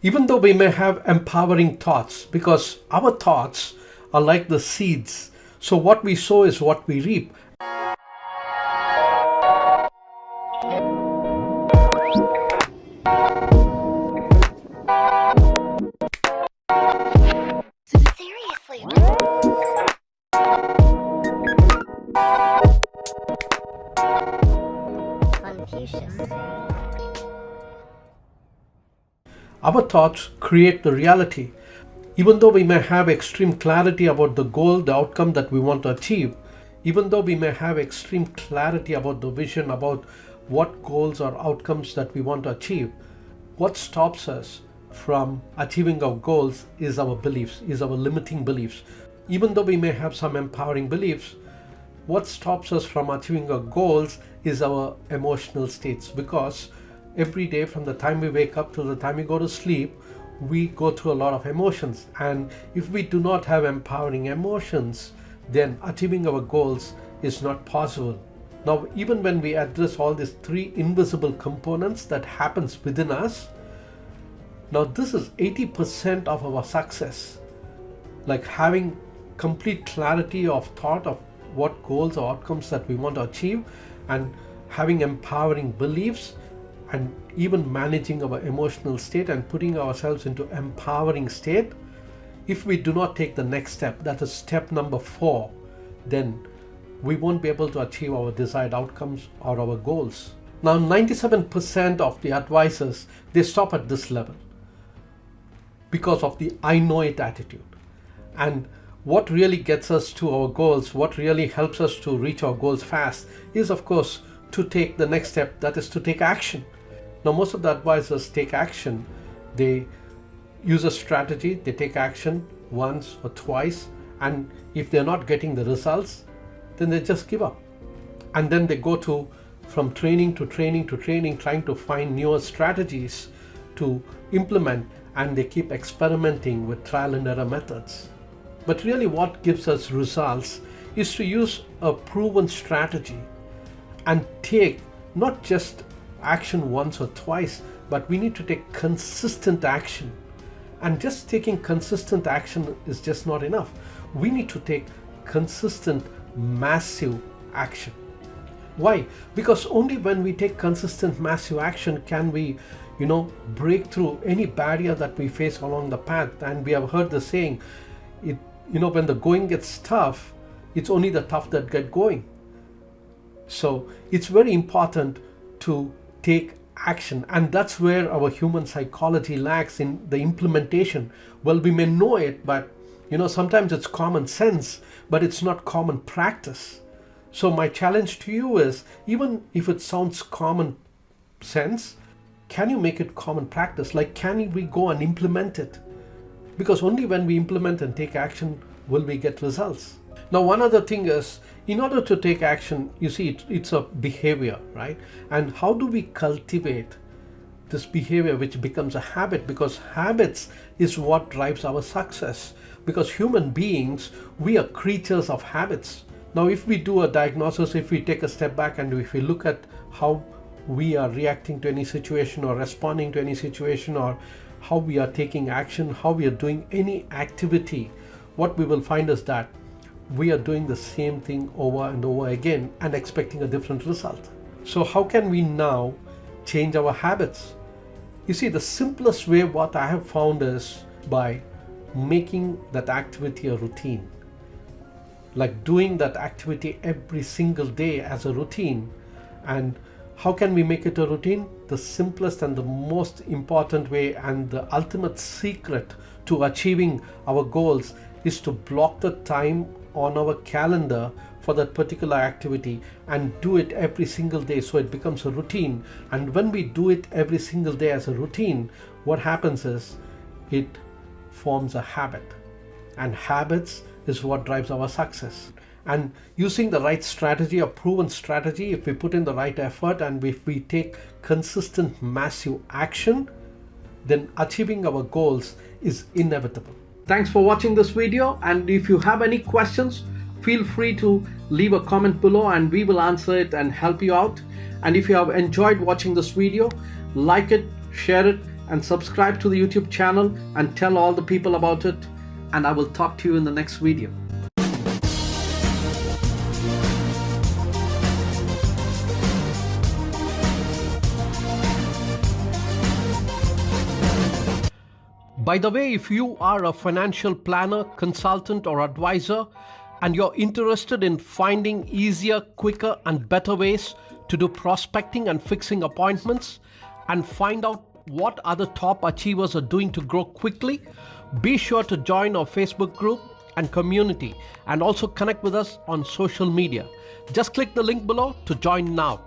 Even though we may have empowering thoughts, because our thoughts are like the seeds. So what we sow is what we reap. Seriously. Confucius. Our thoughts create the reality. Even though we may have extreme clarity about the goal, the outcome that we want to achieve, even though we may have extreme clarity about the vision, about what goals or outcomes that we want to achieve, what stops us from achieving our goals is our beliefs, is our limiting beliefs. Even though we may have some empowering beliefs, what stops us from achieving our goals is our emotional states, because every day from the time we wake up till the time we go to sleep, we go through a lot of emotions. And if we do not have empowering emotions, then achieving our goals is not possible. Now, even when we address all these three invisible components that happens within us, now this is 80% of our success. Like having complete clarity of thought of what goals or outcomes that we want to achieve, and having empowering beliefs, and even managing our emotional state and putting ourselves into empowering state. If we do not take the next step, that is step number 4, then we won't be able to achieve our desired outcomes or our goals. Now 97% of the advisors, they stop at this level because of the I know it attitude. And what really gets us to our goals, what really helps us to reach our goals fast, is of course to take the next step, that is to take action. Now most of the advisors take action. They use a strategy, they take action once or twice, and if they're not getting the results, then they just give up. And then they go to from training to training to training, trying to find newer strategies to implement, and they keep experimenting with trial and error methods. But really what gives us results is to use a proven strategy and take not just action once or twice, but we need to take consistent action. And just taking consistent action is just not enough. We need to take consistent, massive action. Why? Because only when we take consistent, massive action can we, break through any barrier that we face along the path. And we have heard the saying, when the going gets tough, it's only the tough that get going. So it's very important to take action, and that's where our human psychology lacks in the implementation. Well, we may know it, but sometimes it's common sense, but it's not common practice. So my challenge to you is, even if it sounds common sense, can you make it common practice? Like, can we go and implement it? Because only when we implement and take action will we get results. Now, one other thing is, in order to take action, you see, it's a behavior, right? And how do we cultivate this behavior which becomes a habit? Because habits is what drives our success. Because human beings, we are creatures of habits. Now, if we do a diagnosis, if we take a step back and if we look at how we are reacting to any situation or responding to any situation, or how we are taking action, how we are doing any activity, what we will find is that we are doing the same thing over and over again and expecting a different result. So how can we now change our habits? You see, the simplest way what I have found is by making that activity a routine. Like doing that activity every single day as a routine. And how can we make it a routine? The simplest and the most important way and the ultimate secret to achieving our goals is to block the time on our calendar for that particular activity and do it every single day, so it becomes a routine. And when we do it every single day as a routine, what happens is it forms a habit, and habits is what drives our success. And using the right strategy, a proven strategy, if we put in the right effort and if we take consistent, massive action, then achieving our goals is inevitable. Thanks for watching this video, and if you have any questions, feel free to leave a comment below and we will answer it and help you out. And if you have enjoyed watching this video, like it, share it, and subscribe to the YouTube channel and tell all the people about it. And I will talk to you in the next video. By the way, if you are a financial planner, consultant, or advisor, and you're interested in finding easier, quicker, and better ways to do prospecting and fixing appointments, and find out what other top achievers are doing to grow quickly, be sure to join our Facebook group and community, and also connect with us on social media. Just click the link below to join now.